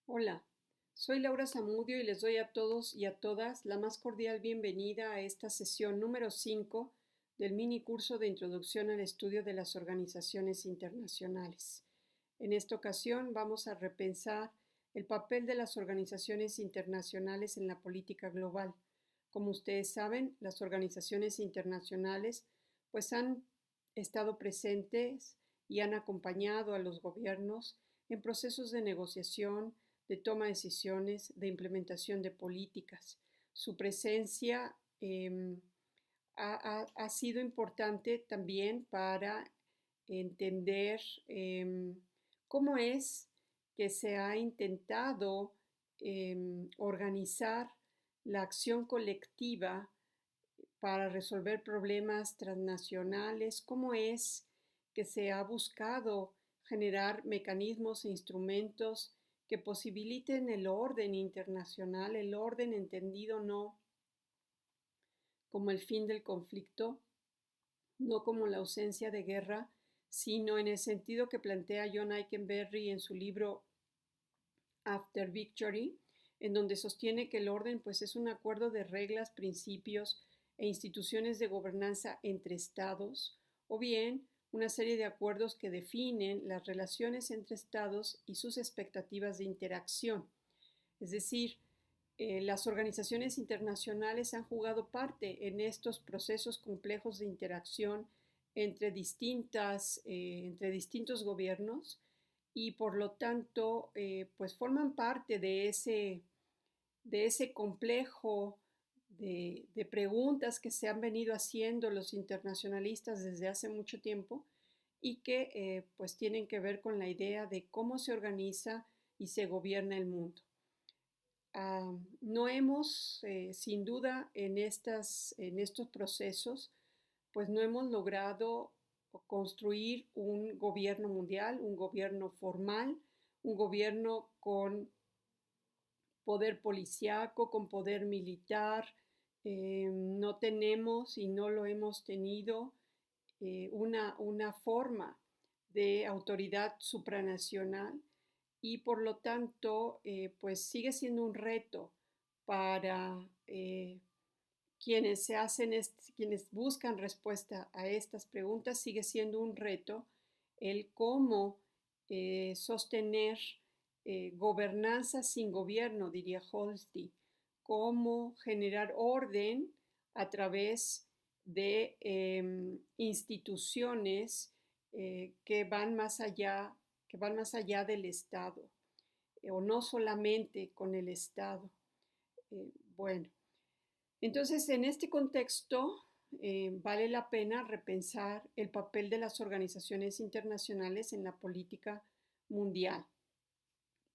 Hola, soy Laura Zamudio y les doy a todos y a todas la más cordial bienvenida a esta sesión número 5 del mini curso de Introducción al Estudio de las Organizaciones Internacionales. En esta ocasión vamos a repensar el papel de las organizaciones internacionales en la política global. Como ustedes saben, las organizaciones internacionales pues han estado presentes y han acompañado a los gobiernos en procesos de negociación, de toma de decisiones, de implementación de políticas. Su presencia ha sido importante también para entender cómo es que se ha intentado organizar la acción colectiva para resolver problemas transnacionales, cómo es que se ha buscado generar mecanismos e instrumentos que posibiliten el orden internacional, el orden entendido no como el fin del conflicto, no como la ausencia de guerra, sino en el sentido que plantea John Eikenberry en su libro After Victory, en donde sostiene que el orden pues, es un acuerdo de reglas, principios e instituciones de gobernanza entre estados, o bien una serie de acuerdos que definen las relaciones entre estados y sus expectativas de interacción. Es decir, las organizaciones internacionales han jugado parte en estos procesos complejos de interacción entre distintos gobiernos y por lo tanto pues forman parte de ese complejo de preguntas que se han venido haciendo los internacionalistas desde hace mucho tiempo y que pues tienen que ver con la idea de cómo se organiza y se gobierna el mundo. No hemos, sin duda, en estos procesos, pues no hemos logrado construir un gobierno mundial, un gobierno formal, un gobierno con poder policíaco, con poder militar. No tenemos y no lo hemos tenido una forma de autoridad supranacional y por lo tanto pues sigue siendo un reto para quienes buscan respuesta a estas preguntas, sigue siendo un reto el cómo sostener gobernanza sin gobierno, diría Holsti, cómo generar orden a través de instituciones que van más allá del Estado, o no solamente con el Estado. Bueno, entonces en este contexto vale la pena repensar el papel de las organizaciones internacionales en la política mundial,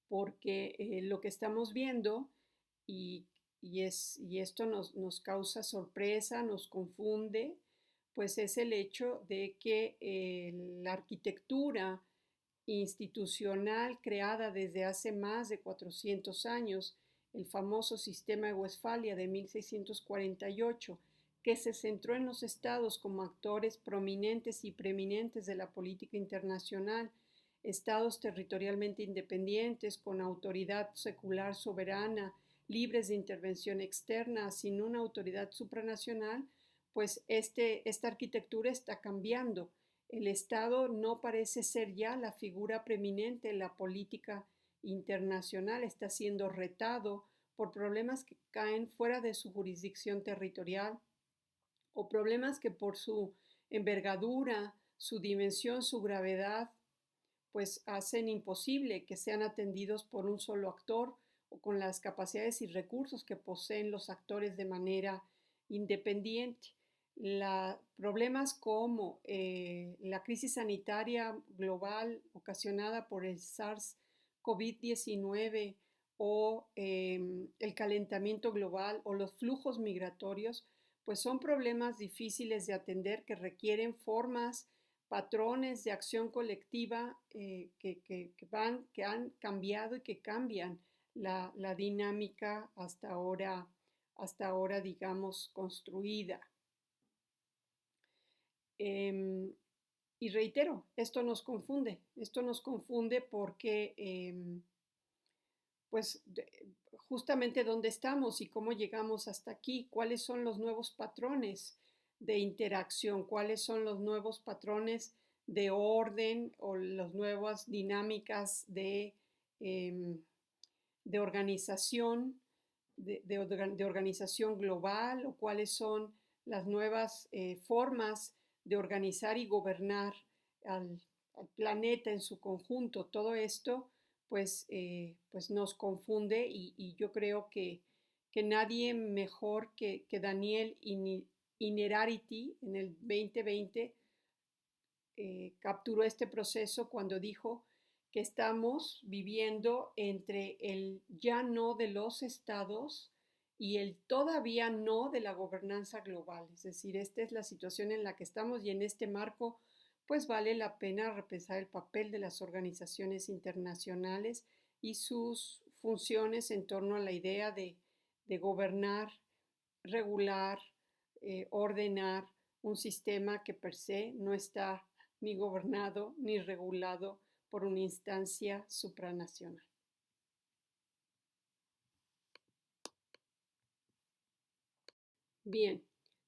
porque lo que estamos viendo, y, y esto nos causa sorpresa, nos confunde, pues es el hecho de que la arquitectura institucional creada desde hace más de 400 años, el famoso sistema de Westfalia de 1648, que se centró en los estados como actores prominentes y preeminentes de la política internacional, estados territorialmente independientes, con autoridad secular soberana, libres de intervención externa, sin una autoridad supranacional, pues esta arquitectura está cambiando. El Estado no parece ser ya la figura preeminente en la política internacional, está siendo retado por problemas que caen fuera de su jurisdicción territorial o problemas que por su envergadura, su dimensión, su gravedad, pues hacen imposible que sean atendidos por un solo actor o con las capacidades y recursos que poseen los actores de manera independiente. Problemas como la crisis sanitaria global ocasionada por el SARS-CoV-19 o el calentamiento global o los flujos migratorios, pues son problemas difíciles de atender que requieren formas, patrones de acción colectiva que han cambiado y que cambian la dinámica hasta ahora, digamos, construida. Y reitero, esto nos confunde porque pues justamente dónde estamos y cómo llegamos hasta aquí, cuáles son los nuevos patrones de interacción, cuáles son los nuevos patrones de orden o las nuevas dinámicas em, de organización, de organización global, o cuáles son las nuevas formas de organizar y gobernar al, al planeta en su conjunto. Todo esto pues nos confunde y yo creo que nadie mejor que Daniel Innerarity en el 2020 capturó este proceso cuando dijo que estamos viviendo entre el ya no de los estados y el todavía no de la gobernanza global. Es decir, esta es la situación en la que estamos y en este marco pues vale la pena repensar el papel de las organizaciones internacionales y sus funciones en torno a la idea de gobernar, regular, ordenar un sistema que per se no está ni gobernado ni regulado por una instancia supranacional. Bien,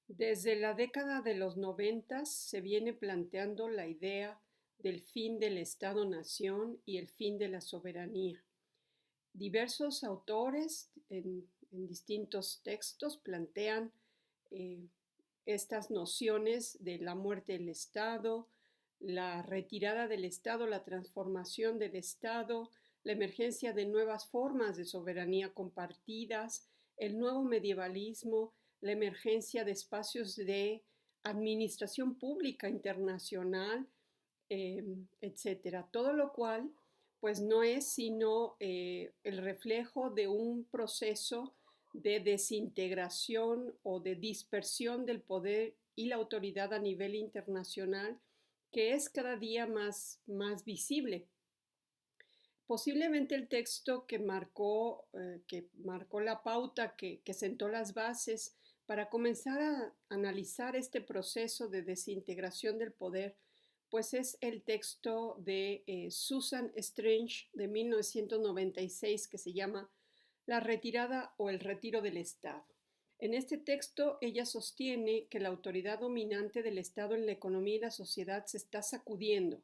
desde la década de los 90 se viene planteando la idea del fin del Estado-nación y el fin de la soberanía. Diversos autores en distintos textos plantean eh, estas nociones de la muerte del Estado, la retirada del Estado, la transformación del Estado, la emergencia de nuevas formas de soberanía compartidas, el nuevo medievalismo, la emergencia de espacios de administración pública internacional, etcétera. Todo lo cual pues no es sino el reflejo de un proceso de desintegración o de dispersión del poder y la autoridad a nivel internacional que es cada día más visible. Posiblemente el texto que marcó la pauta, que sentó las bases para comenzar a analizar este proceso de desintegración del poder, pues es el texto de Susan Strange de 1996 que se llama La retirada o el retiro del Estado. En este texto ella sostiene que la autoridad dominante del Estado en la economía y la sociedad se está sacudiendo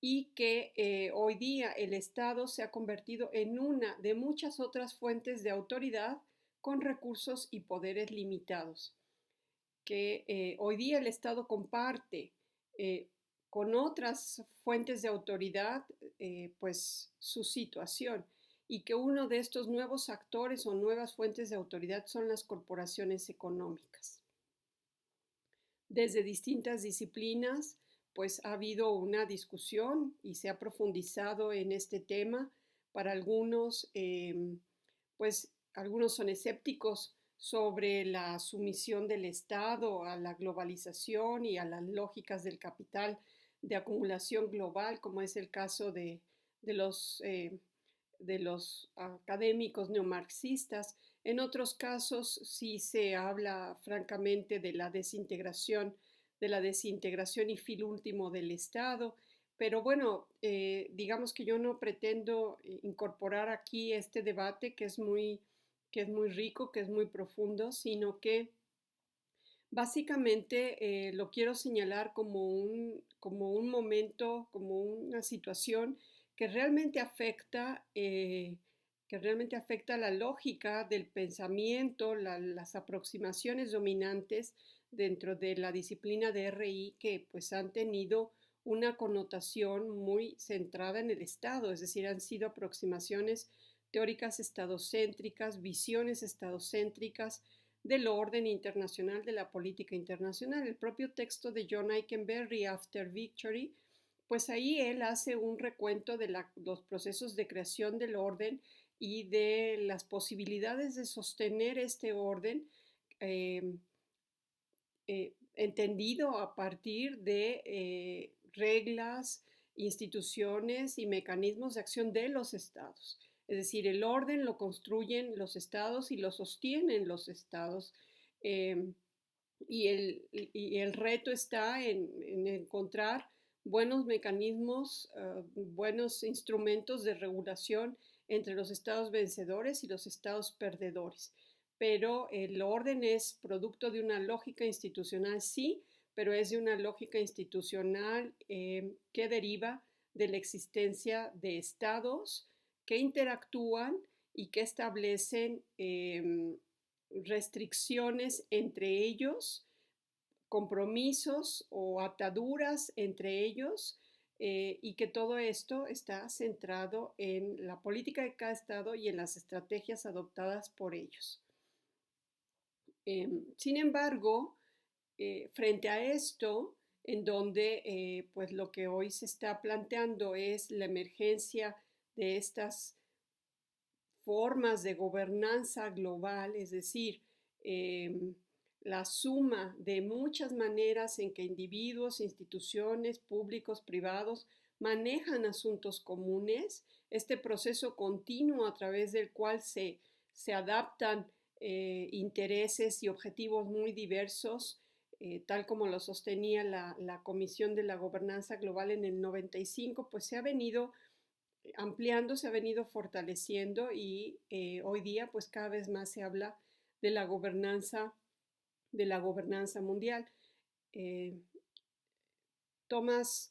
y que hoy día el Estado se ha convertido en una de muchas otras fuentes de autoridad con recursos y poderes limitados, que hoy día el Estado comparte eh, con otras fuentes de autoridad pues su situación y que uno de estos nuevos actores o nuevas fuentes de autoridad son las corporaciones económicas. Desde distintas disciplinas, pues ha habido una discusión y se ha profundizado en este tema. Para algunos, pues algunos son escépticos sobre la sumisión del Estado a la globalización y a las lógicas del capital de acumulación global, como es el caso de los académicos neomarxistas. En otros casos sí se habla francamente de la desintegración y fin último del Estado. Pero bueno, digamos que yo no pretendo incorporar aquí este debate que es muy rico, que es muy profundo, sino que básicamente lo quiero señalar como un momento, como una situación que realmente afecta la lógica del pensamiento, las aproximaciones dominantes dentro de la disciplina de RI que pues han tenido una connotación muy centrada en el Estado, es decir, han sido aproximaciones teóricas estadocéntricas, visiones estadocéntricas del orden internacional, de la política internacional. El propio texto de John Eikenberry, After Victory, pues ahí él hace un recuento de los procesos de creación del orden y de las posibilidades de sostener este orden eh, entendido a partir de reglas, instituciones y mecanismos de acción de los estados. Es decir, el orden lo construyen los estados y lo sostienen los estados. Eh, y el reto está en encontrar buenos mecanismos, buenos instrumentos de regulación entre los estados vencedores y los estados perdedores. Pero el orden es producto de una lógica institucional, sí, pero es de una lógica institucional que deriva de la existencia de estados que interactúan y que establecen restricciones entre ellos, compromisos o ataduras entre ellos, y que todo esto está centrado en la política de cada estado y en las estrategias adoptadas por ellos. Sin embargo, frente a esto, en donde pues lo que hoy se está planteando es la emergencia de estas formas de gobernanza global, es decir, la suma de muchas maneras en que individuos, instituciones, públicos, privados manejan asuntos comunes, este proceso continuo a través del cual se adaptan intereses y objetivos muy diversos, tal como lo sostenía la Comisión de la Gobernanza Global en el 95, pues se ha venido ampliando, se ha venido fortaleciendo y hoy día pues cada vez más se habla de la gobernanza mundial. Eh, Thomas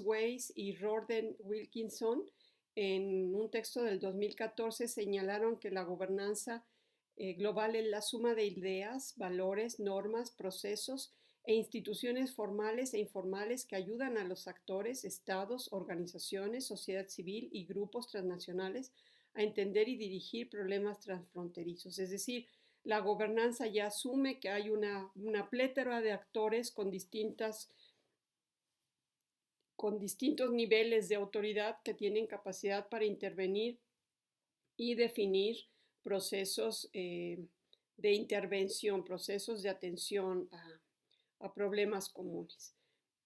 Weiss y Rorden Wilkinson en un texto del 2014 señalaron que la gobernanza global es la suma de ideas, valores, normas, procesos e instituciones formales e informales que ayudan a los actores, estados, organizaciones, sociedad civil y grupos transnacionales a entender y dirigir problemas transfronterizos. Es decir, la gobernanza ya asume que hay una plétora de actores con distintos niveles de autoridad que tienen capacidad para intervenir y definir procesos de intervención, procesos de atención a problemas comunes.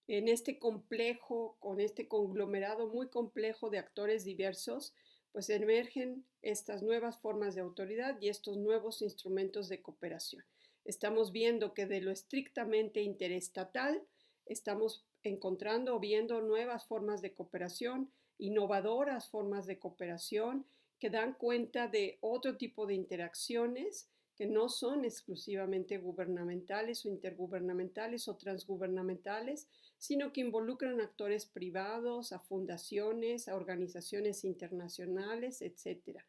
En este complejo, con este conglomerado muy complejo de actores diversos, pues emergen estas nuevas formas de autoridad y estos nuevos instrumentos de cooperación. Estamos viendo que de lo estrictamente interestatal estamos encontrando o viendo nuevas formas de cooperación, innovadoras formas de cooperación que dan cuenta de otro tipo de interacciones que no son exclusivamente gubernamentales o intergubernamentales o transgubernamentales, sino que involucran actores privados, a fundaciones, a organizaciones internacionales, etc.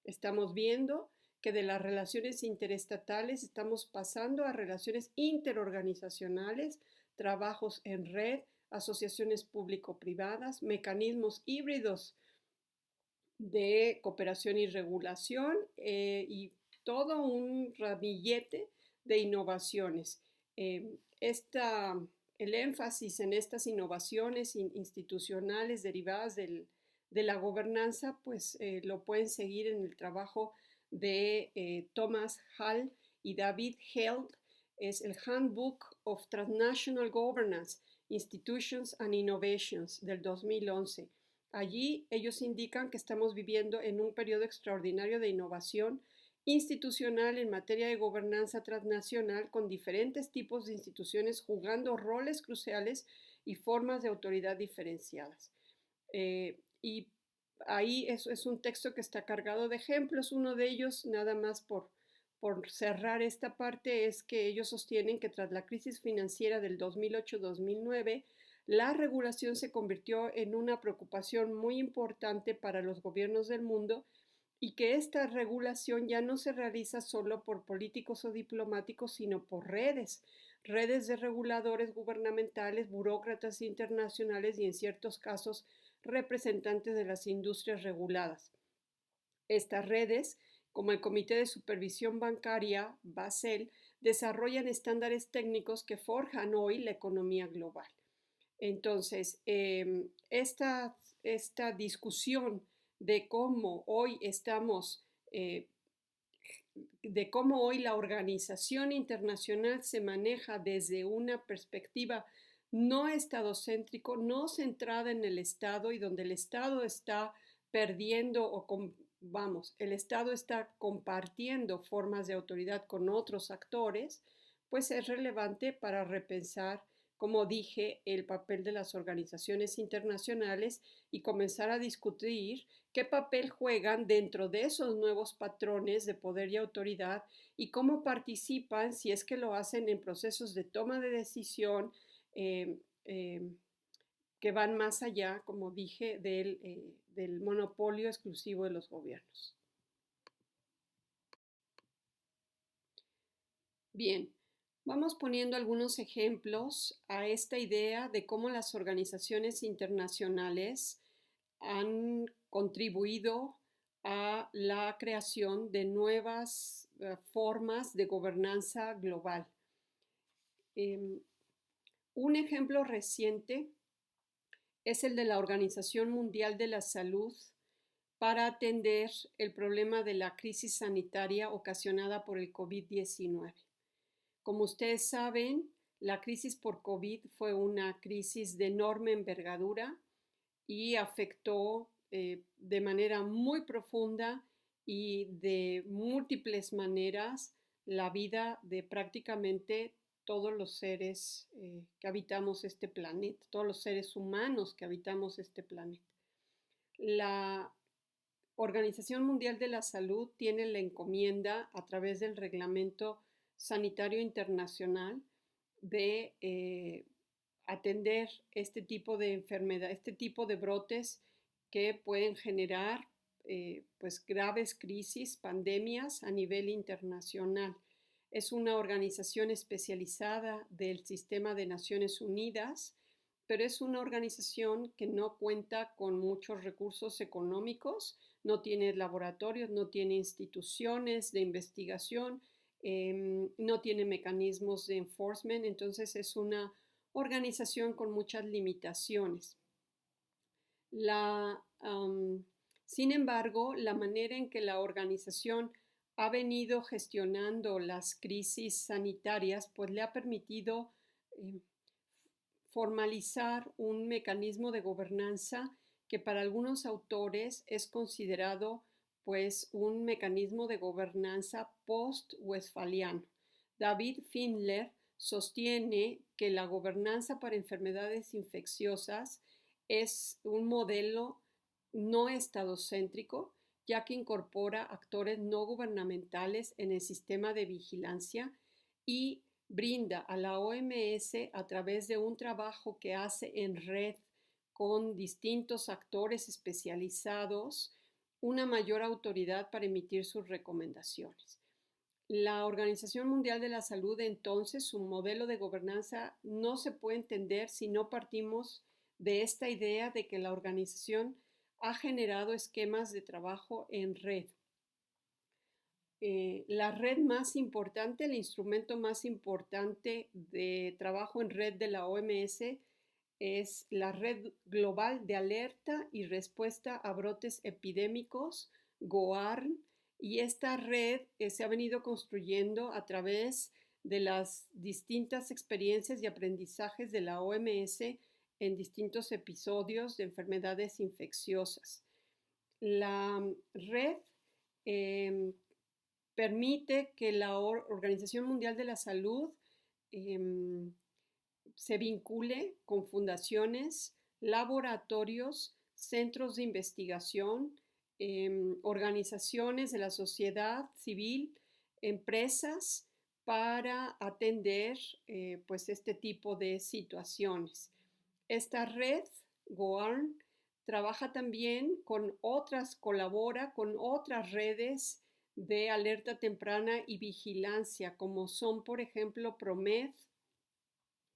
Estamos viendo que de las relaciones interestatales estamos pasando a relaciones interorganizacionales, trabajos en red, asociaciones público-privadas, mecanismos híbridos de cooperación y regulación y todo un ramillete de innovaciones. El énfasis en estas innovaciones institucionales derivadas de la gobernanza, pues lo pueden seguir en el trabajo de Thomas Hall y David Held, es el Handbook of Transnational Governance, Institutions and Innovations del 2011. Allí ellos indican que estamos viviendo en un periodo extraordinario de innovación institucional en materia de gobernanza transnacional con diferentes tipos de instituciones jugando roles cruciales y formas de autoridad diferenciadas. Y ahí es un texto que está cargado de ejemplos. Uno de ellos, nada más por cerrar esta parte, es que ellos sostienen que tras la crisis financiera del 2008-2009, la regulación se convirtió en una preocupación muy importante para los gobiernos del mundo y que esta regulación ya no se realiza solo por políticos o diplomáticos, sino por redes de reguladores gubernamentales, burócratas internacionales y en ciertos casos representantes de las industrias reguladas. Estas redes, como el Comité de Supervisión Bancaria, Basel, desarrollan estándares técnicos que forjan hoy la economía global. Entonces, esta discusión de cómo hoy de cómo hoy la organización internacional se maneja desde una perspectiva no estadocéntrico, no centrada en el Estado y donde el Estado está perdiendo el Estado está compartiendo formas de autoridad con otros actores, pues es relevante para repensar como dije, el papel de las organizaciones internacionales y comenzar a discutir qué papel juegan dentro de esos nuevos patrones de poder y autoridad y cómo participan, si es que lo hacen, en procesos de toma de decisión eh, eh, que van más allá, como dije, del monopolio exclusivo de los gobiernos. Bien, vamos poniendo algunos ejemplos a esta idea de cómo las organizaciones internacionales han contribuido a la creación de nuevas formas de gobernanza global. Eh, un ejemplo reciente es el de la Organización Mundial de la Salud para atender el problema de la crisis sanitaria ocasionada por el COVID-19. Como ustedes saben, la crisis por COVID fue una crisis de enorme envergadura y afectó de manera muy profunda y de múltiples maneras la vida de prácticamente todos los seres que habitamos este planeta, todos los seres humanos que habitamos este planeta. La Organización Mundial de la Salud tiene la encomienda, a través del Reglamento Sanitario Internacional, de atender este tipo de enfermedad, este tipo de brotes que pueden generar pues graves crisis, pandemias a nivel internacional. Es una organización especializada del Sistema de Naciones Unidas, pero es una organización que no cuenta con muchos recursos económicos, no tiene laboratorios, no tiene instituciones de investigación, no tiene mecanismos de enforcement, entonces es una organización con muchas limitaciones. Sin embargo, la manera en que la organización ha venido gestionando las crisis sanitarias, pues le ha permitido formalizar un mecanismo de gobernanza que para algunos autores es considerado pues un mecanismo de gobernanza post-westfaliano. David Findler sostiene que la gobernanza para enfermedades infecciosas es un modelo no estadocéntrico, ya que incorpora actores no gubernamentales en el sistema de vigilancia y brinda a la OMS, a través de un trabajo que hace en red con distintos actores especializados, una mayor autoridad para emitir sus recomendaciones. La Organización Mundial de la Salud, entonces, su modelo de gobernanza no se puede entender si no partimos de esta idea de que la organización ha generado esquemas de trabajo en red. La red más importante, el instrumento más importante de trabajo en red de la OMS es la Red Global de Alerta y Respuesta a Brotes Epidémicos, GOARN, y esta red se ha venido construyendo a través de las distintas experiencias y aprendizajes de la OMS en distintos episodios de enfermedades infecciosas. La red permite que la Organización Mundial de la Salud se vincule con fundaciones, laboratorios, centros de investigación, organizaciones de la sociedad civil, empresas, para atender pues este tipo de situaciones. Esta red, GOARN, trabaja también con otras, colabora con otras redes de alerta temprana y vigilancia, como son, por ejemplo, PROMED,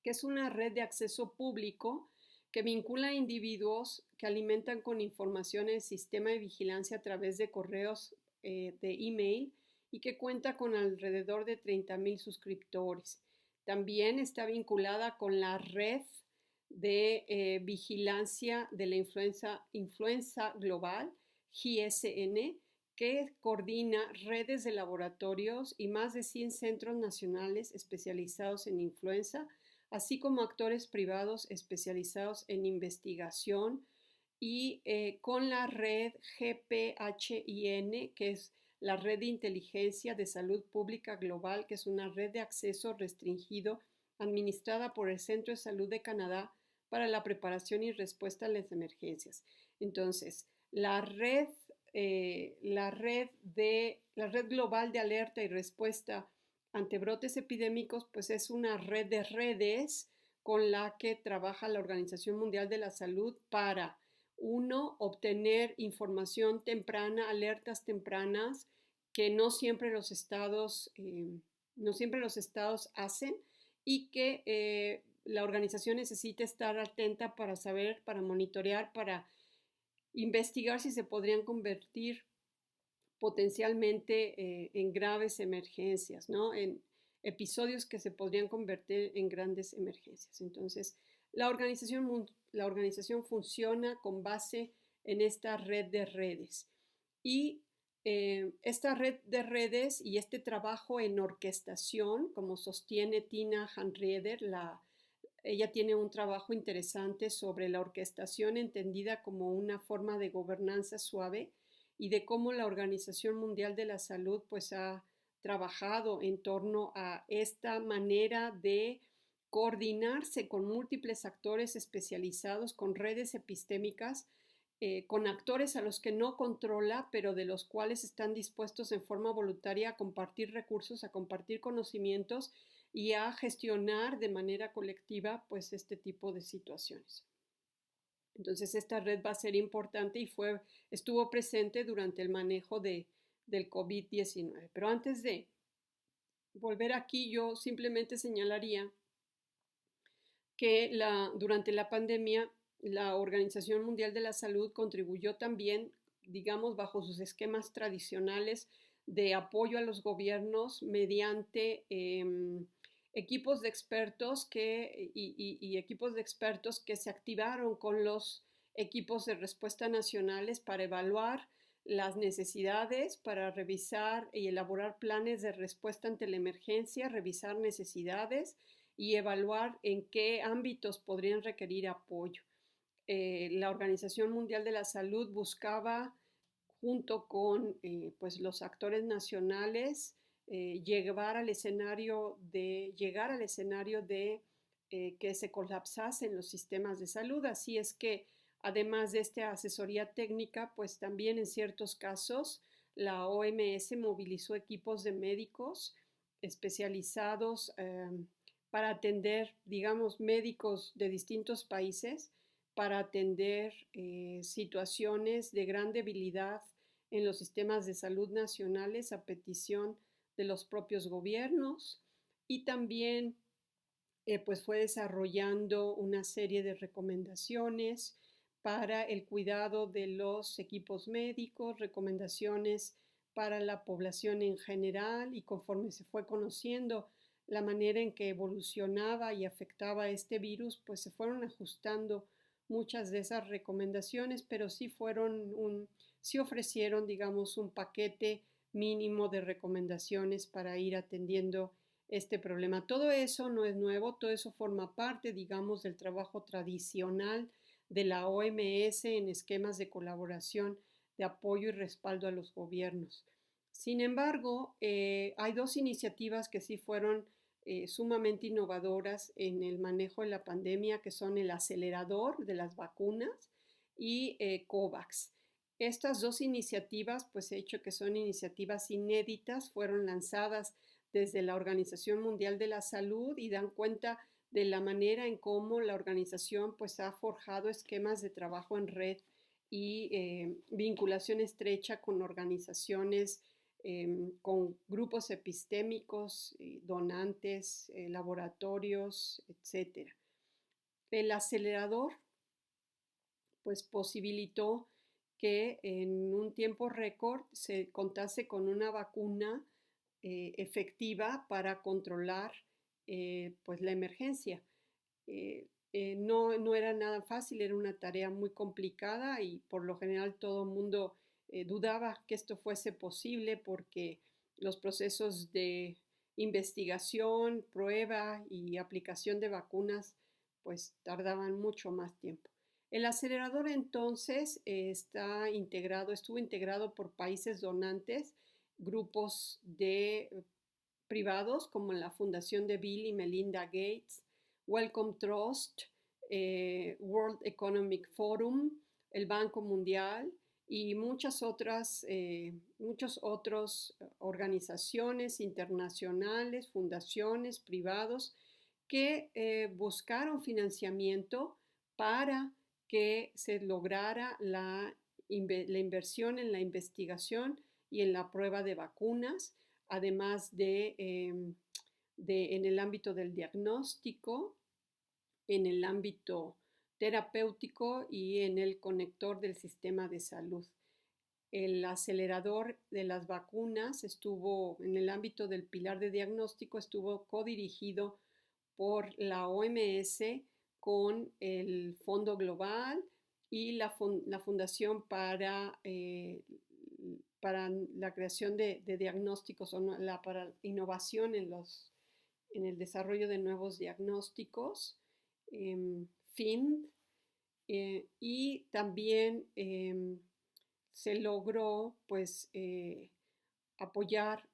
que es una red de acceso público que vincula a individuos que alimentan con información el sistema de vigilancia a través de correos de email y que cuenta con alrededor de 30,000 suscriptores. También está vinculada con la red de vigilancia de la influenza global, GSN, que coordina redes de laboratorios y más de 100 centros nacionales especializados en influenza, así como actores privados especializados en investigación, y con la red GPHIN, que es la Red de Inteligencia de Salud Pública Global, que es una red de acceso restringido administrada por el Centro de Salud de Canadá para la preparación y respuesta a las emergencias. Entonces, la red global de alerta y respuesta ante brotes epidémicos, pues es una red de redes con la que trabaja la Organización Mundial de la Salud para, uno, obtener información temprana, alertas tempranas que no siempre los estados hacen y que la organización necesita estar atenta para saber, para monitorear, para investigar si se podrían convertir potencialmente en graves emergencias, ¿no? En episodios que se podrían convertir en grandes emergencias. Entonces, la organización funciona con base en esta red de redes. Y esta red de redes y este trabajo en orquestación, como sostiene Tina Hanrieder, ella tiene un trabajo interesante sobre la orquestación entendida como una forma de gobernanza suave y de cómo la Organización Mundial de la Salud pues ha trabajado en torno a esta manera de coordinarse con múltiples actores especializados, con redes epistémicas, con actores a los que no controla, pero de los cuales están dispuestos en forma voluntaria a compartir recursos, a compartir conocimientos y a gestionar de manera colectiva pues este tipo de situaciones. Entonces esta red va a ser importante y estuvo presente durante el manejo del COVID-19. Pero antes de volver aquí, yo simplemente señalaría que durante la pandemia la Organización Mundial de la Salud contribuyó también, digamos, bajo sus esquemas tradicionales de apoyo a los gobiernos mediante equipos de expertos y equipos de expertos que se activaron con los equipos de respuesta nacionales para evaluar las necesidades, para revisar y elaborar planes de respuesta ante la emergencia, revisar necesidades y evaluar en qué ámbitos podrían requerir apoyo. La Organización Mundial de la Salud buscaba, junto con pues los actores nacionales, llegar al escenario de que se colapsasen los sistemas de salud. Así es que, además de esta asesoría técnica, pues también en ciertos casos la OMS movilizó equipos de médicos especializados para atender, digamos, médicos de distintos países, para atender situaciones de gran debilidad en los sistemas de salud nacionales a petición de los propios gobiernos, y también pues fue desarrollando una serie de recomendaciones para el cuidado de los equipos médicos, recomendaciones para la población en general, y conforme se fue conociendo la manera en que evolucionaba y afectaba este virus, pues se fueron ajustando muchas de esas recomendaciones, pero sí ofrecieron, digamos, un paquete mínimo de recomendaciones para ir atendiendo este problema. Todo eso no es nuevo, todo eso forma parte, digamos, del trabajo tradicional de la OMS en esquemas de colaboración, de apoyo y respaldo a los gobiernos. Sin embargo, hay dos iniciativas que sí fueron sumamente innovadoras en el manejo de la pandemia, que son el acelerador de las vacunas y COVAX. Estas dos iniciativas, pues he hecho que son iniciativas inéditas, fueron lanzadas desde la Organización Mundial de la Salud y dan cuenta de la manera en cómo la organización pues ha forjado esquemas de trabajo en red y vinculación estrecha con organizaciones, con grupos epistémicos, donantes, laboratorios, etc. El acelerador pues posibilitó que en un tiempo récord se contase con una vacuna efectiva para controlar pues la emergencia. No era nada fácil, era una tarea muy complicada y por lo general todo el mundo dudaba que esto fuese posible porque los procesos de investigación, prueba y aplicación de vacunas pues tardaban mucho más tiempo. El acelerador entonces estuvo integrado por países donantes, grupos de privados como la Fundación de Bill y Melinda Gates, Wellcome Trust, World Economic Forum, el Banco Mundial y muchas otras organizaciones internacionales, fundaciones, privados que buscaron financiamiento para que se lograra la inversión en la investigación y en la prueba de vacunas, además de en el ámbito del diagnóstico, en el ámbito terapéutico y en el conector del sistema de salud. El acelerador de las vacunas estuvo en el ámbito del pilar de diagnóstico, estuvo codirigido por la OMS con el Fondo Global y la Fundación para la creación de diagnósticos o para innovación en el desarrollo de nuevos diagnósticos, FIND, y también se logró pues apoyar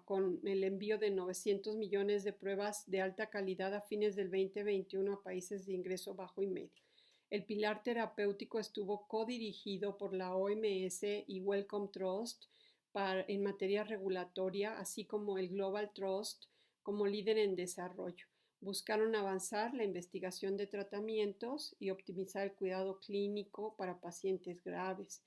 con el envío de 900 millones de pruebas de alta calidad a fines del 2021 a países de ingreso bajo y medio. El pilar terapéutico estuvo codirigido por la OMS y Wellcome Trust en materia regulatoria, así como el Global Trust como líder en desarrollo. Buscaron avanzar la investigación de tratamientos y optimizar el cuidado clínico para pacientes graves.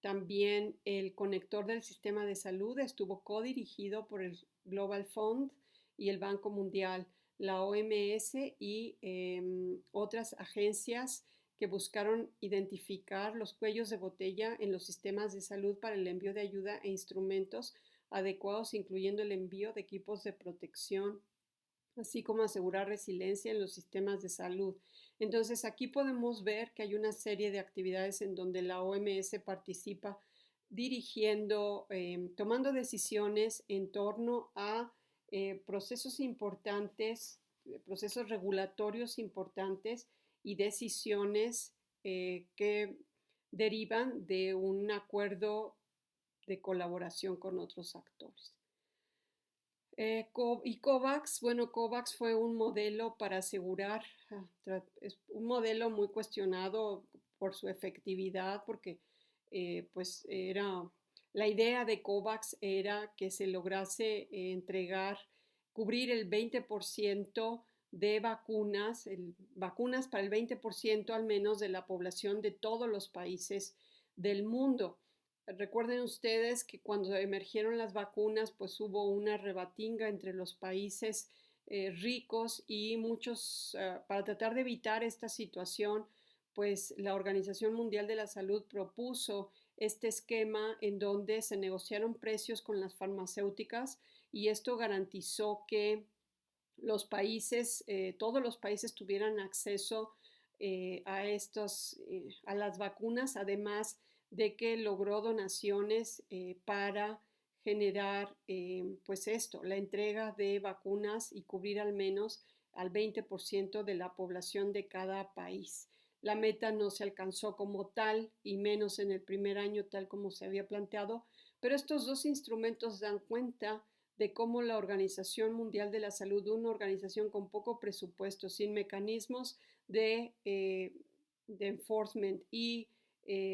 También el conector del sistema de salud estuvo codirigido por el Global Fund y el Banco Mundial, la OMS y otras agencias que buscaron identificar los cuellos de botella en los sistemas de salud para el envío de ayuda e instrumentos adecuados, incluyendo el envío de equipos de protección, así como asegurar resiliencia en los sistemas de salud. Entonces, aquí podemos ver que hay una serie de actividades en donde la OMS participa dirigiendo, tomando decisiones en torno a procesos importantes, procesos regulatorios importantes y decisiones que derivan de un acuerdo de colaboración con otros actores. Y COVAX, bueno, COVAX fue un modelo para asegurar, es un modelo muy cuestionado por su efectividad, porque pues la idea de COVAX era que se lograse cubrir el 20% de vacunas, vacunas para el 20% al menos de la población de todos los países del mundo. Recuerden ustedes que cuando emergieron las vacunas, pues hubo una rebatinga entre los países ricos y muchos, para tratar de evitar esta situación, pues la Organización Mundial de la Salud propuso este esquema en donde se negociaron precios con las farmacéuticas y esto garantizó que los países, todos los países tuvieran acceso a las vacunas, además de que logró donaciones para generar pues la entrega de vacunas y cubrir al menos al 20% de la población de cada país. La meta no se alcanzó como tal y menos en el primer año tal como se había planteado, pero estos dos instrumentos dan cuenta de cómo la Organización Mundial de la Salud, una organización con poco presupuesto, sin mecanismos de enforcement y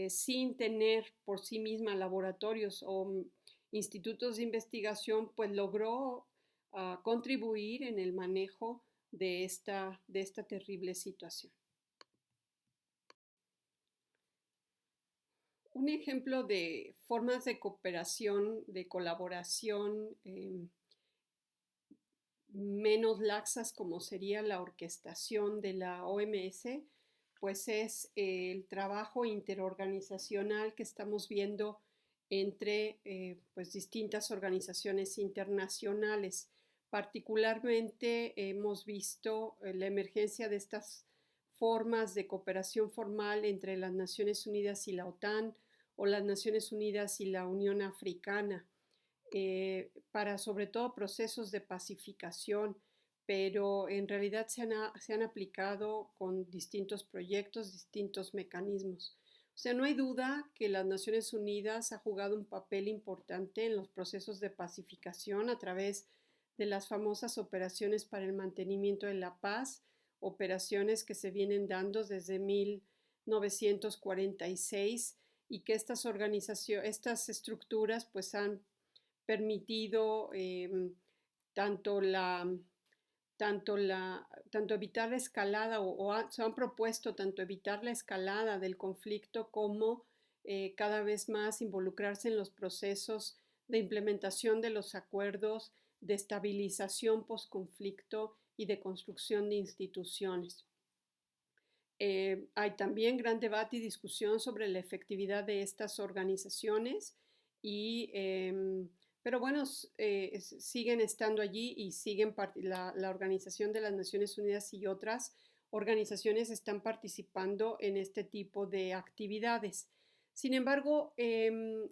sin tener por sí misma laboratorios o institutos de investigación, pues logró contribuir en el manejo de esta terrible situación. Un ejemplo de formas de cooperación, de colaboración menos laxas, como sería la orquestación de la OMS, pues es el trabajo interorganizacional que estamos viendo entre pues distintas organizaciones internacionales. Particularmente hemos visto la emergencia de estas formas de cooperación formal entre las Naciones Unidas y la OTAN o las Naciones Unidas y la Unión Africana para sobre todo procesos de pacificación, pero en realidad se han aplicado con distintos proyectos, distintos mecanismos. O sea, no hay duda que las Naciones Unidas ha jugado un papel importante en los procesos de pacificación a través de las famosas operaciones para el mantenimiento de la paz, operaciones que se vienen dando desde 1946 y que estas estructuras pues han permitido tanto la tanto evitar la escalada se han propuesto tanto evitar la escalada del conflicto como cada vez más involucrarse en los procesos de implementación de los acuerdos, de estabilización post-conflicto y de construcción de instituciones. Hay también gran debate y discusión sobre la efectividad de estas organizaciones, pero bueno, siguen estando allí y la Organización de las Naciones Unidas y otras organizaciones están participando en este tipo de actividades. Sin embargo,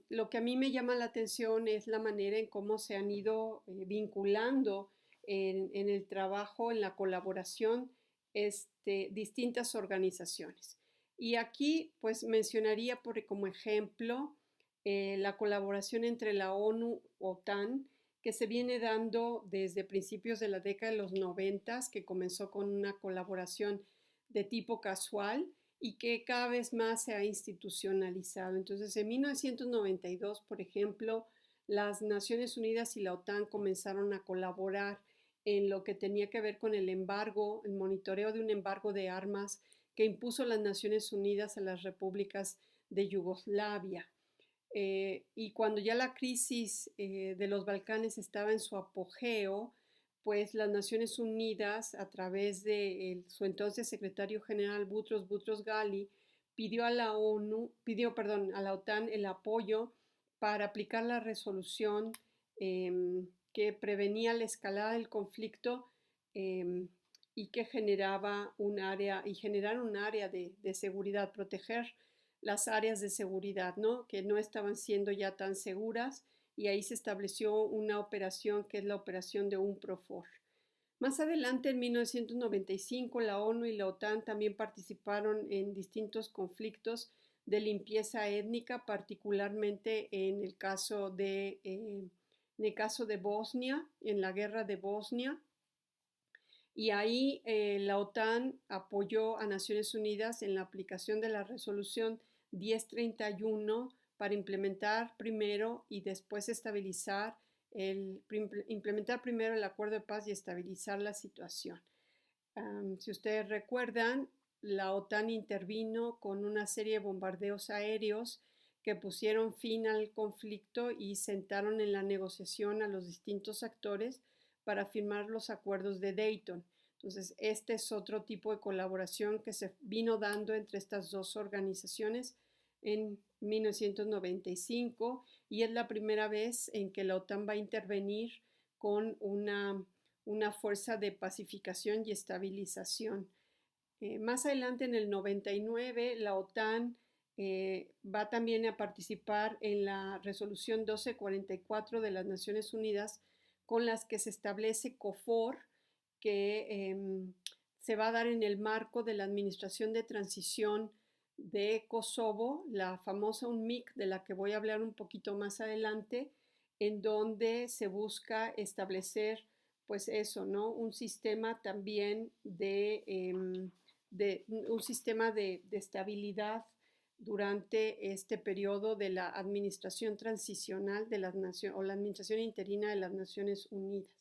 lo que a mí me llama la atención es la manera en cómo se han ido vinculando en el trabajo, en la colaboración distintas organizaciones. Y aquí pues mencionaría como ejemplo la colaboración entre la ONU-OTAN que se viene dando desde principios de la década de los 90, que comenzó con una colaboración de tipo casual y que cada vez más se ha institucionalizado. Entonces, en 1992, por ejemplo, las Naciones Unidas y la OTAN comenzaron a colaborar en lo que tenía que ver con el embargo, el monitoreo de un embargo de armas que impuso las Naciones Unidas a las repúblicas de Yugoslavia. Y cuando ya la crisis de los Balcanes estaba en su apogeo, pues las Naciones Unidas, a través de su entonces secretario general Boutros Ghali, pidió a la a la OTAN el apoyo para aplicar la resolución que prevenía la escalada del conflicto y que generaba generar un área de seguridad, proteger las áreas de seguridad, ¿no? Que no estaban siendo ya tan seguras, y ahí se estableció una operación que es la operación de UNPROFOR. Más adelante, en 1995, la ONU y la OTAN también participaron en distintos conflictos de limpieza étnica, particularmente en el caso de Bosnia, en la guerra de Bosnia. Y ahí la OTAN apoyó a Naciones Unidas en la aplicación de la resolución 1031 para implementar primero y después implementar primero el acuerdo de paz y estabilizar la situación. Si ustedes recuerdan, la OTAN intervino con una serie de bombardeos aéreos que pusieron fin al conflicto y sentaron en la negociación a los distintos actores para firmar los acuerdos de Dayton. Entonces, este es otro tipo de colaboración que se vino dando entre estas dos organizaciones en 1995 y es la primera vez en que la OTAN va a intervenir con una fuerza de pacificación y estabilización. Más adelante, en el 99, la OTAN va también a participar en la resolución 1244 de las Naciones Unidas, con las que se establece COFOR, que se va a dar en el marco de la Administración de Transición de Kosovo, la famosa UNMIK, de la que voy a hablar un poquito más adelante, en donde se busca establecer, pues eso, ¿no? Un sistema también un sistema de estabilidad durante este periodo de la administración transicional de las naciones o la administración interina de las Naciones Unidas.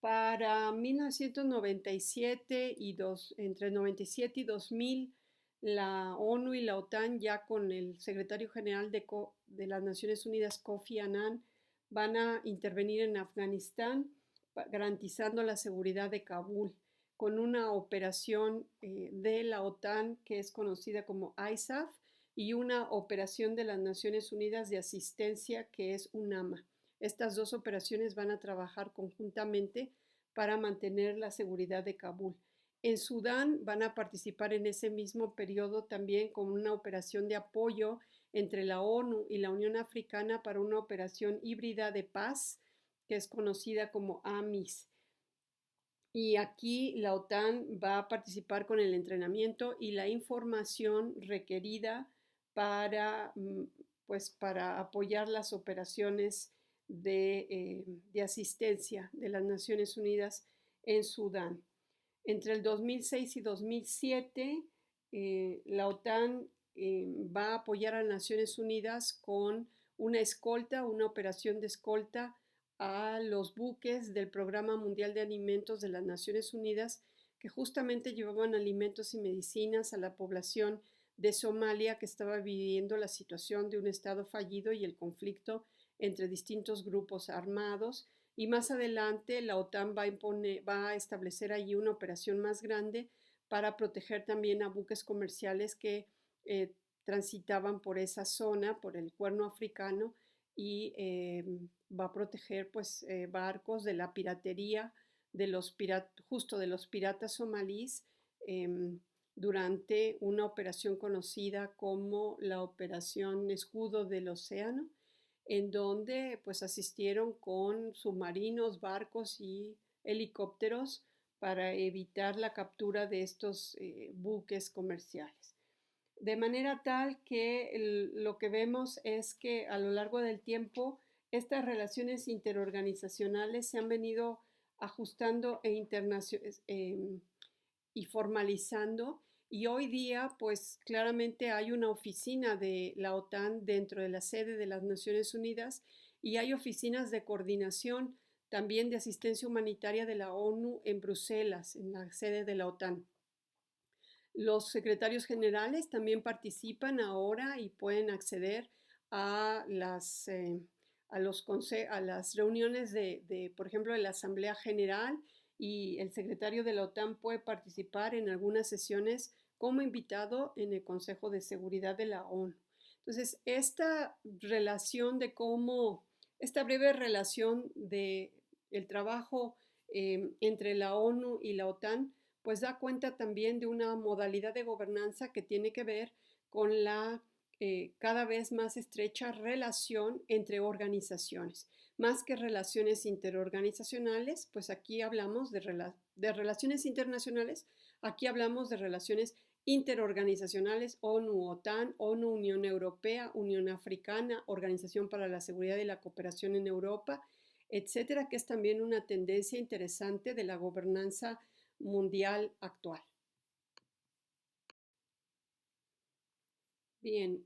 Para 1997 entre 97 y 2000, la ONU y la OTAN, ya con el secretario general de las Naciones Unidas, Kofi Annan, van a intervenir en Afganistán, garantizando la seguridad de Kabul, con una operación de la OTAN que es conocida como ISAF y una operación de las Naciones Unidas de asistencia que es UNAMA. Estas dos operaciones van a trabajar conjuntamente para mantener la seguridad de Kabul. En Sudán van a participar en ese mismo periodo también con una operación de apoyo entre la ONU y la Unión Africana para una operación híbrida de paz que es conocida como AMIS. Y aquí la OTAN va a participar con el entrenamiento y la información requerida para pues para apoyar las operaciones de asistencia de las Naciones Unidas en Sudán. Entre el 2006 y 2007, la OTAN va a apoyar a las Naciones Unidas con una escolta, una operación de escolta a los buques del Programa Mundial de Alimentos de las Naciones Unidas que justamente llevaban alimentos y medicinas a la población de Somalia que estaba viviendo la situación de un estado fallido y el conflicto entre distintos grupos armados. Y más adelante la OTAN va a establecer allí una operación más grande para proteger también a buques comerciales que transitaban por esa zona, por el Cuerno Africano, y va a proteger pues barcos de la piratería justo de los piratas somalíes durante una operación conocida como la Operación Escudo del Océano, en donde pues asistieron con submarinos, barcos y helicópteros para evitar la captura de estos buques comerciales. De manera tal que lo que vemos es que a lo largo del tiempo estas relaciones interorganizacionales se han venido ajustando y formalizando, y hoy día pues claramente hay una oficina de la OTAN dentro de la sede de las Naciones Unidas y hay oficinas de coordinación también de asistencia humanitaria de la ONU en Bruselas, en la sede de la OTAN. Los secretarios generales también participan ahora y pueden acceder a las, a las reuniones por ejemplo, de la Asamblea General, y el secretario de la OTAN puede participar en algunas sesiones como invitado en el Consejo de Seguridad de la ONU. Entonces, esta breve relación de el trabajo entre la ONU y la OTAN, pues da cuenta también de una modalidad de gobernanza que tiene que ver con la cada vez más estrecha relación entre organizaciones. Más que relaciones interorganizacionales, pues aquí hablamos de relaciones internacionales, aquí hablamos de relaciones interorganizacionales, ONU-OTAN, ONU-Unión Europea, Unión Africana, Organización para la Seguridad y la Cooperación en Europa, etcétera, que es también una tendencia interesante de la gobernanza mundial actual. Bien,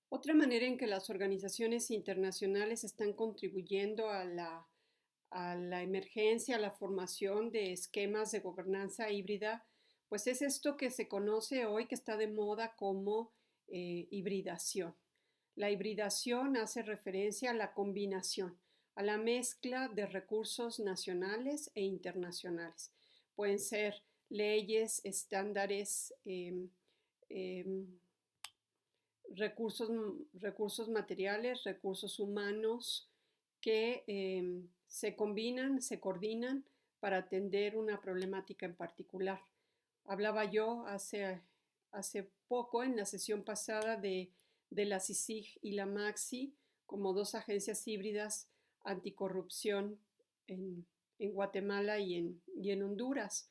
otra manera en que las organizaciones internacionales están contribuyendo a la emergencia, a la formación de esquemas de gobernanza híbrida, pues es esto que se conoce hoy, que está de moda como hibridación. La hibridación hace referencia a la combinación, a la mezcla de recursos nacionales e internacionales. Pueden ser leyes, estándares, recursos materiales, recursos humanos que se combinan, se coordinan para atender una problemática en particular. Hablaba yo hace poco en la sesión pasada de la CICIG y la MAXI como dos agencias híbridas anticorrupción en Guatemala y en Honduras.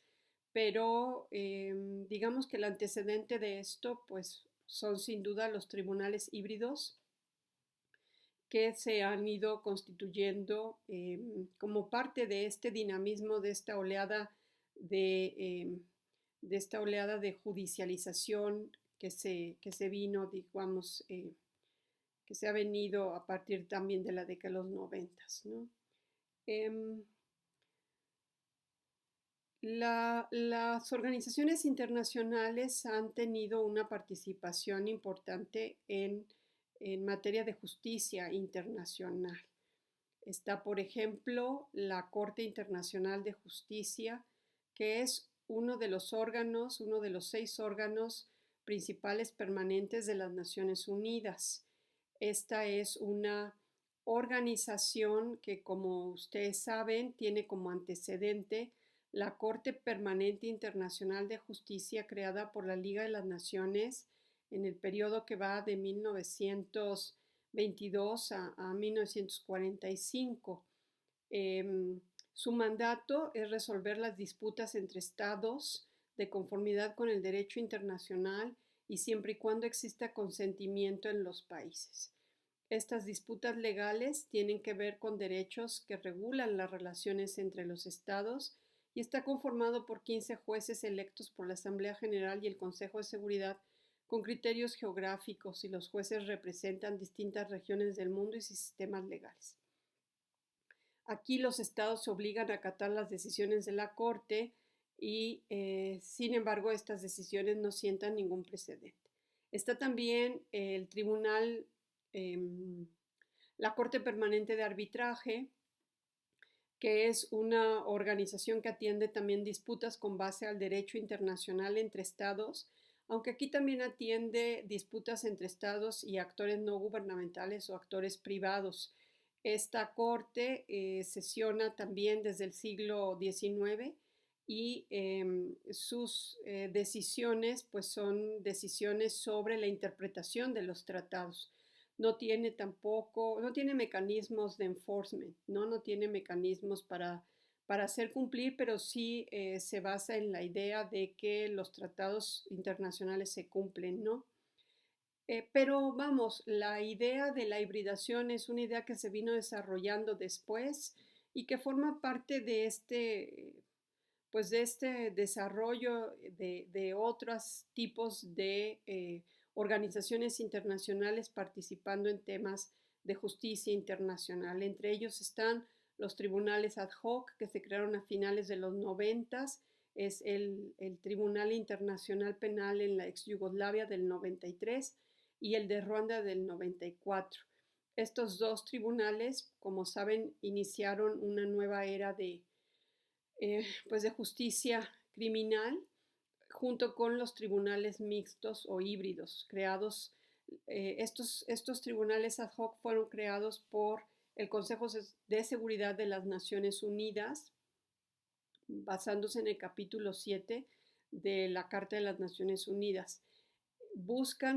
Pero digamos que el antecedente de esto pues son sin duda los tribunales híbridos que se han ido constituyendo como parte de este dinamismo, de esta oleada de judicialización que se vino, digamos, que se ha venido a partir también de la década de los 90, ¿no? Las organizaciones internacionales han tenido una participación importante en materia de justicia internacional. Está, por ejemplo, la Corte Internacional de Justicia, que es uno de los 6 órganos principales permanentes de las Naciones Unidas. Esta es una organización que, como ustedes saben, tiene como antecedente la Corte Permanente Internacional de Justicia creada por la Liga de las Naciones en el periodo que va de 1922 a 1945. Su mandato es resolver las disputas entre estados de conformidad con el derecho internacional y siempre y cuando exista consentimiento en los países. Estas disputas legales tienen que ver con derechos que regulan las relaciones entre los estados y está conformado por 15 jueces electos por la Asamblea General y el Consejo de Seguridad con criterios geográficos, y los jueces representan distintas regiones del mundo y sistemas legales. Aquí los estados se obligan a acatar las decisiones de la Corte y, sin embargo, estas decisiones no sientan ningún precedente. Está también el Tribunal, la Corte Permanente de Arbitraje, que es una organización que atiende también disputas con base al derecho internacional entre estados, aunque aquí también atiende disputas entre estados y actores no gubernamentales o actores privados. Esta corte sesiona también desde el siglo XIX y sus decisiones pues son decisiones sobre la interpretación de los tratados. No tiene tampoco, no tiene mecanismos de enforcement, no tiene mecanismos para hacer cumplir, pero sí se basa en la idea de que los tratados internacionales se cumplen, ¿no? Pero vamos, la idea de la hibridación es una idea que se vino desarrollando después y que forma parte de pues de este desarrollo de otros tipos de organizaciones internacionales participando en temas de justicia internacional. Entre ellos están los tribunales ad hoc que se crearon a finales de los 90, es el Tribunal Internacional Penal en la ex Yugoslavia del 93 y el de Ruanda del 94. Estos dos tribunales, como saben, iniciaron una nueva era pues de justicia criminal junto con los tribunales mixtos o híbridos creados. Estos tribunales ad hoc fueron creados por el Consejo de Seguridad de las Naciones Unidas, basándose en el capítulo 7 de la Carta de las Naciones Unidas.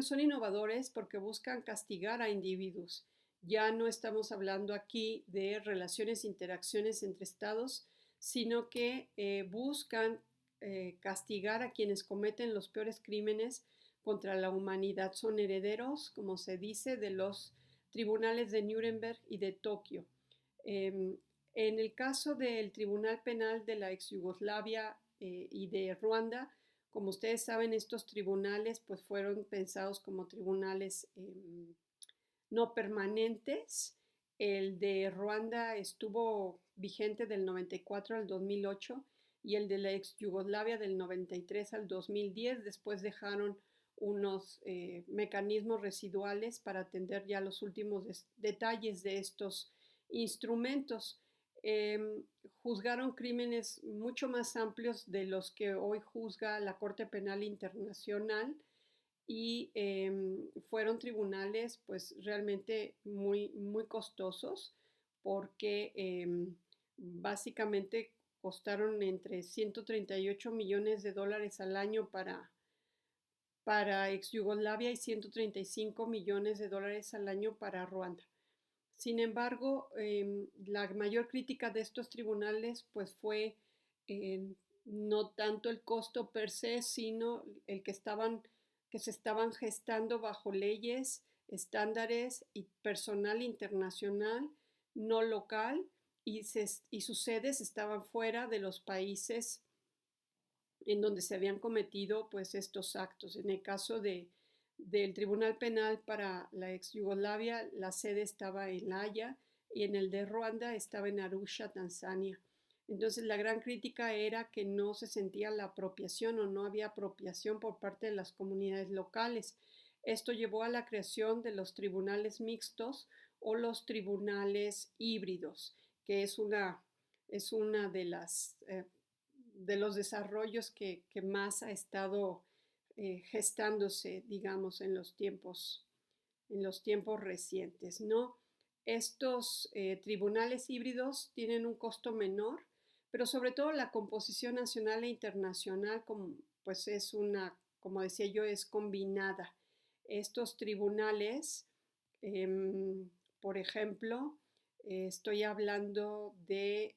Son innovadores porque buscan castigar a individuos. Ya no estamos hablando aquí de relaciones, interacciones entre estados, sino que buscan castigar a quienes cometen los peores crímenes contra la humanidad. Son herederos, como se dice, de los tribunales de Nuremberg y de Tokio. En el caso del Tribunal Penal de la ex Yugoslavia y de Ruanda, como ustedes saben, estos tribunales pues fueron pensados como tribunales no permanentes. El de Ruanda estuvo vigente del 94 al 2008 y el de la ex Yugoslavia del 93 al 2010. Después dejaron unos mecanismos residuales para atender ya los últimos detalles de estos instrumentos. Juzgaron crímenes mucho más amplios de los que hoy juzga la Corte Penal Internacional y fueron tribunales pues realmente muy costosos porque básicamente costaron entre 138 millones de dólares al año para ex Yugoslavia y 135 millones de dólares al año para Ruanda. Sin embargo, la mayor crítica de estos tribunales pues fue no tanto el costo per se, sino el que se estaban gestando bajo leyes, estándares y personal internacional, no local, y sus sedes estaban fuera de los países en donde se habían cometido pues estos actos. En el caso del Tribunal Penal para la ex Yugoslavia, la sede estaba en La Haya y en el de Ruanda estaba en Arusha, Tanzania. Entonces la gran crítica era que no se sentía la apropiación o no había apropiación por parte de las comunidades locales. Esto llevó a la creación de los tribunales mixtos o los tribunales híbridos, que es una de las de los desarrollos que más ha estado gestándose, digamos, en los tiempos recientes, ¿no? Estos tribunales híbridos tienen un costo menor, pero sobre todo la composición nacional e internacional, pues es como decía yo, es combinada. Estos tribunales, por ejemplo, estoy hablando de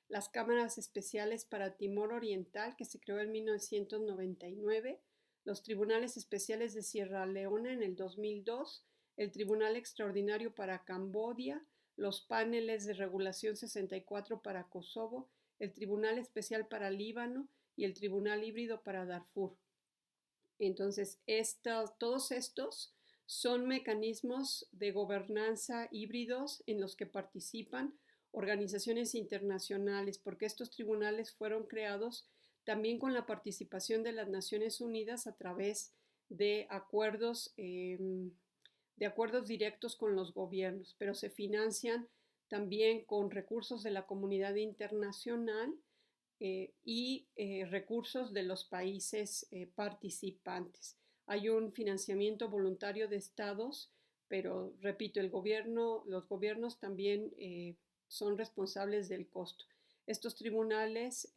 las cámaras especiales para Timor Oriental, que se creó en 1999, los tribunales especiales de Sierra Leona en el 2002, el Tribunal Extraordinario para Camboya, los paneles de regulación 64 para Kosovo, el Tribunal Especial para Líbano y el Tribunal Híbrido para Darfur. Entonces, todos estos son mecanismos de gobernanza híbridos en los que participan organizaciones internacionales, porque estos tribunales fueron creados también con la participación de las Naciones Unidas a través de acuerdos directos con los gobiernos, pero se financian también con recursos de la comunidad internacional y recursos de los países participantes. Hay un financiamiento voluntario de estados, pero repito, los gobiernos también son responsables del costo. Estos tribunales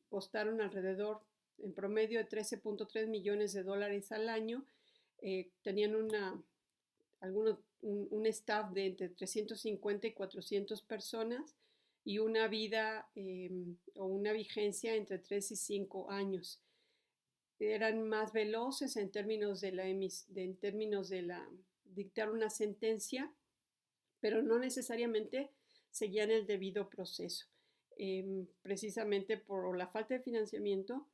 costaron alrededor, en promedio, de 13.3 millones de dólares al año. Tenían un staff de entre 350 y 400 personas y una vida o una vigencia entre 3 y 5 años. Eran más veloces en términos de dictar una sentencia, pero no necesariamente seguían el debido proceso, precisamente por la falta de financiamiento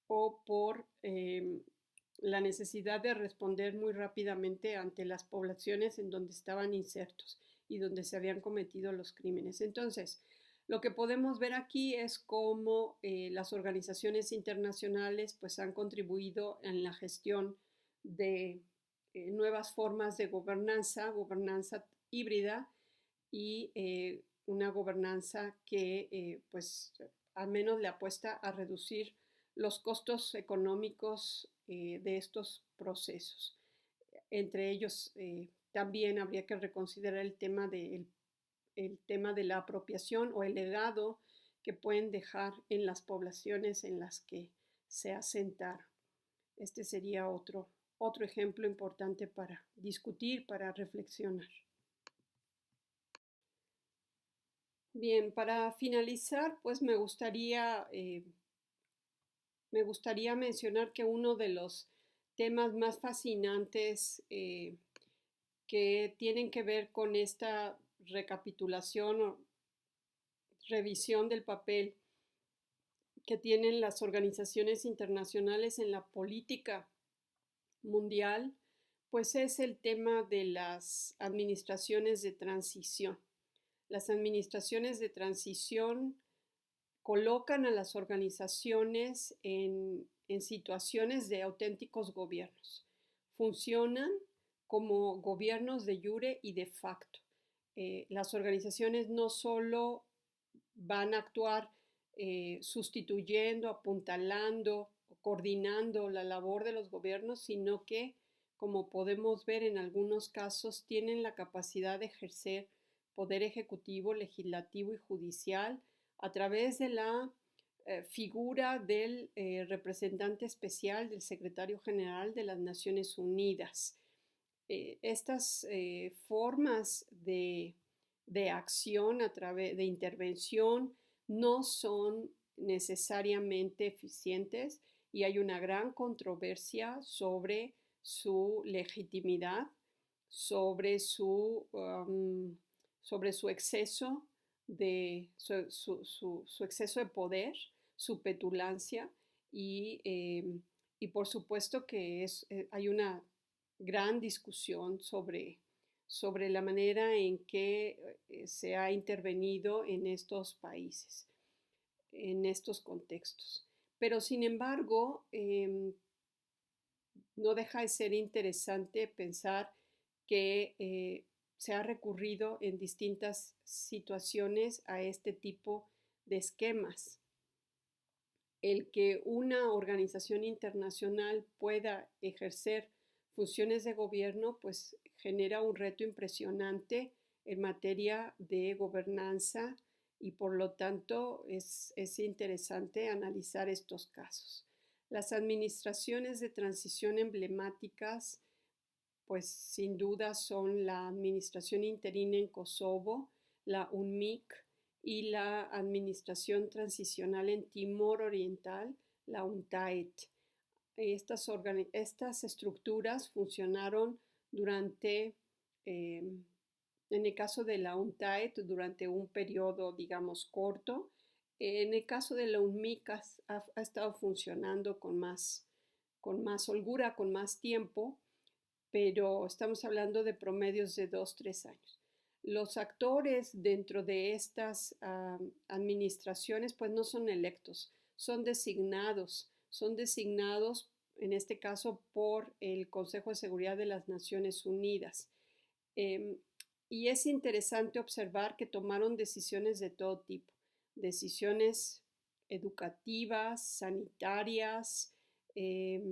o por la necesidad de responder muy rápidamente ante las poblaciones en donde estaban insertos y donde se habían cometido los crímenes. Entonces, lo que podemos ver aquí es cómo las organizaciones internacionales pues, han contribuido en la gestión de nuevas formas de gobernanza híbrida y una gobernanza que pues al menos le apuesta a reducir los costos económicos de estos procesos. Entre ellos también habría que reconsiderar el tema de la apropiación o el legado que pueden dejar en las poblaciones en las que se asentaron. Este sería otro ejemplo importante para discutir, para reflexionar. Bien, para finalizar, pues me gustaría mencionar que uno de los temas más fascinantes que tienen que ver con esta recapitulación o revisión del papel que tienen las organizaciones internacionales en la política mundial, pues es el tema de las administraciones de transición. Las administraciones de transición colocan a las organizaciones en situaciones de auténticos gobiernos. Funcionan como gobiernos de jure y de facto. Las organizaciones no solo van a actuar sustituyendo, apuntalando, coordinando la labor de los gobiernos, sino que, como podemos ver en algunos casos, tienen la capacidad de ejercer poder ejecutivo, legislativo y judicial a través de la figura del representante especial del secretario general de las Naciones Unidas. Estas formas de acción a través de intervención no son necesariamente eficientes y hay una gran controversia sobre su legitimidad, sobre su exceso de su exceso de poder, su petulancia y por supuesto que hay una gran discusión sobre la manera en que se ha intervenido en estos países, en estos contextos. Pero sin embargo, no deja de ser interesante pensar que se ha recurrido en distintas situaciones a este tipo de esquemas. El que una organización internacional pueda ejercer funciones de gobierno, pues genera un reto impresionante en materia de gobernanza y por lo tanto es interesante analizar estos casos. Las administraciones de transición emblemáticas, pues sin duda son la administración interina en Kosovo, la UNMIK, y la administración transicional en Timor Oriental, la UNTAET. estas estructuras funcionaron durante, en el caso de la UNTAED, durante un periodo, digamos, corto. En el caso de la UNMIC ha estado funcionando con más holgura, con más tiempo, pero estamos hablando de promedios de 2, 3 años. Los actores dentro de estas administraciones pues no son electos, son designados en este caso por el Consejo de Seguridad de las Naciones Unidas. Eh, y es interesante observar que tomaron decisiones de todo tipo, decisiones educativas, sanitarias, eh,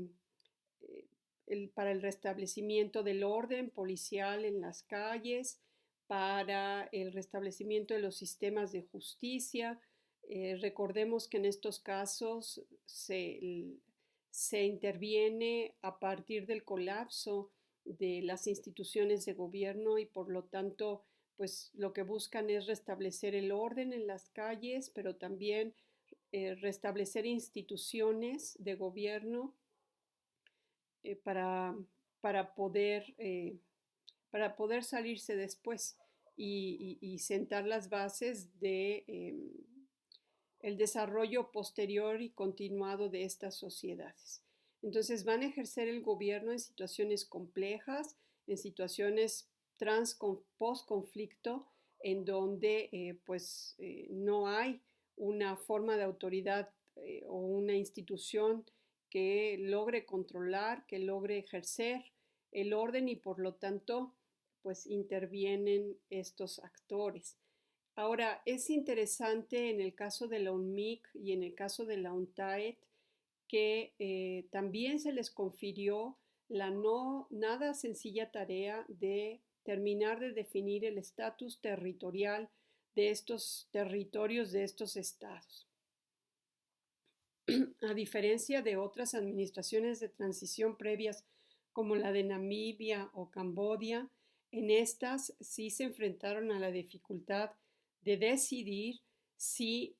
para el restablecimiento del orden policial en las calles, para el restablecimiento de los sistemas de justicia. Recordemos que en estos casos se interviene a partir del colapso de las instituciones de gobierno y por lo tanto, pues lo que buscan es restablecer el orden en las calles, pero también restablecer instituciones de gobierno eh, para, para, poder, para poder salirse después y sentar las bases de el desarrollo posterior y continuado de estas sociedades. Entonces van a ejercer el gobierno en situaciones complejas, en situaciones post-conflicto, en donde no hay una forma de autoridad o una institución que logre controlar, que logre ejercer el orden y por lo tanto pues intervienen estos actores. Ahora, es interesante en el caso de la UNMIC y en el caso de la UNTAED que también se les confirió la no nada sencilla tarea de terminar de definir el estatus territorial de estos territorios, de estos estados. A diferencia de otras administraciones de transición previas como la de Namibia o Camboya, en estas sí se enfrentaron a la dificultad de decidir si,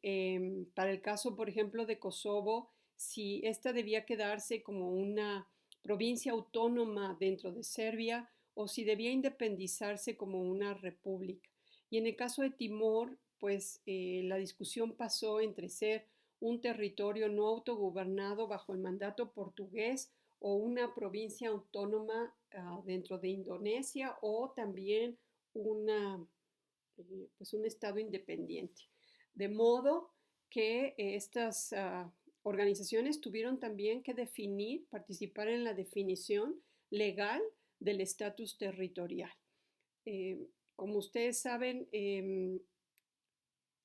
para el caso, por ejemplo, de Kosovo, si esta debía quedarse como una provincia autónoma dentro de Serbia o si debía independizarse como una república. Y en el caso de Timor, pues la discusión pasó entre ser un territorio no autogobernado bajo el mandato portugués o una provincia autónoma dentro de Indonesia o también un estado independiente. De modo que estas organizaciones tuvieron también que definir, participar en la definición legal del estatus territorial. Como ustedes saben,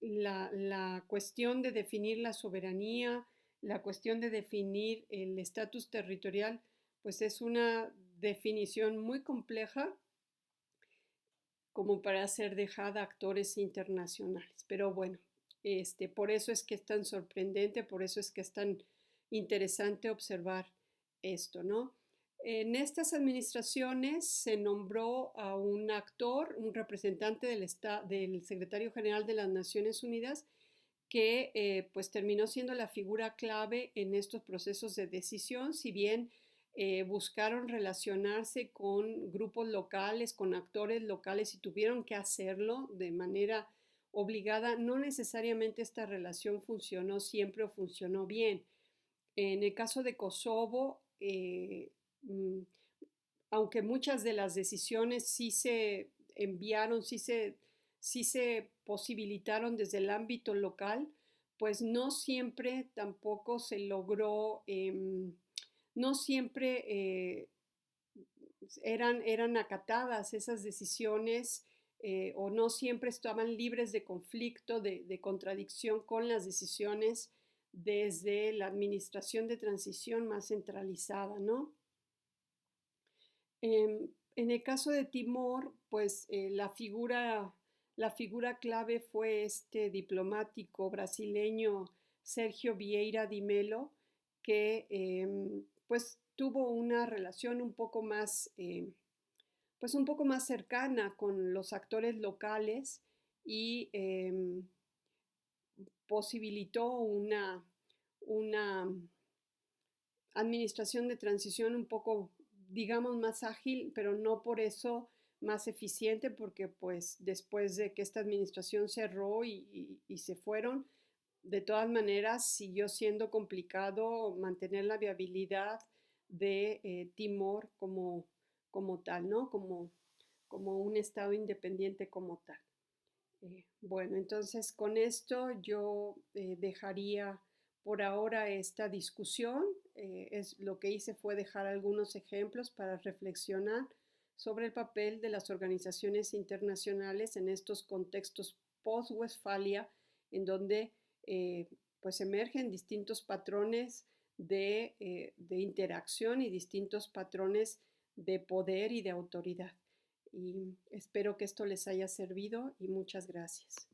la cuestión de definir la soberanía, la cuestión de definir el estatus territorial, pues es una definición muy compleja como para ser dejada a actores internacionales. Pero bueno, por eso es que es tan sorprendente, por eso es que es tan interesante observar esto, ¿no? En estas administraciones se nombró a un actor, un representante del secretario general de las Naciones Unidas, que pues terminó siendo la figura clave en estos procesos de decisión, si bien buscaron relacionarse con grupos locales, con actores locales y tuvieron que hacerlo de manera obligada, no necesariamente esta relación funcionó siempre o funcionó bien. En el caso de Kosovo, mm, aunque muchas de las decisiones sí se enviaron, sí se posibilitaron desde el ámbito local, pues no siempre tampoco se logró, no siempre eran acatadas esas decisiones o no siempre estaban libres de conflicto, de contradicción con las decisiones desde la administración de transición más centralizada, ¿no? En el caso de Timor, pues la figura clave fue este diplomático brasileño Sergio Vieira di Mello, que pues tuvo una relación pues un poco más cercana con los actores locales y posibilitó una administración de transición un poco, digamos, más ágil, pero no por eso más eficiente, porque pues después de que esta administración cerró y se fueron, de todas maneras siguió siendo complicado mantener la viabilidad de Timor como tal, ¿no? Como un estado independiente como tal. Bueno, entonces con esto yo dejaría por ahora esta discusión. Lo que hice fue dejar algunos ejemplos para reflexionar sobre el papel de las organizaciones internacionales en estos contextos post-Westfalia, en donde pues emergen distintos patrones de interacción y distintos patrones de poder y de autoridad. Y espero que esto les haya servido y muchas gracias.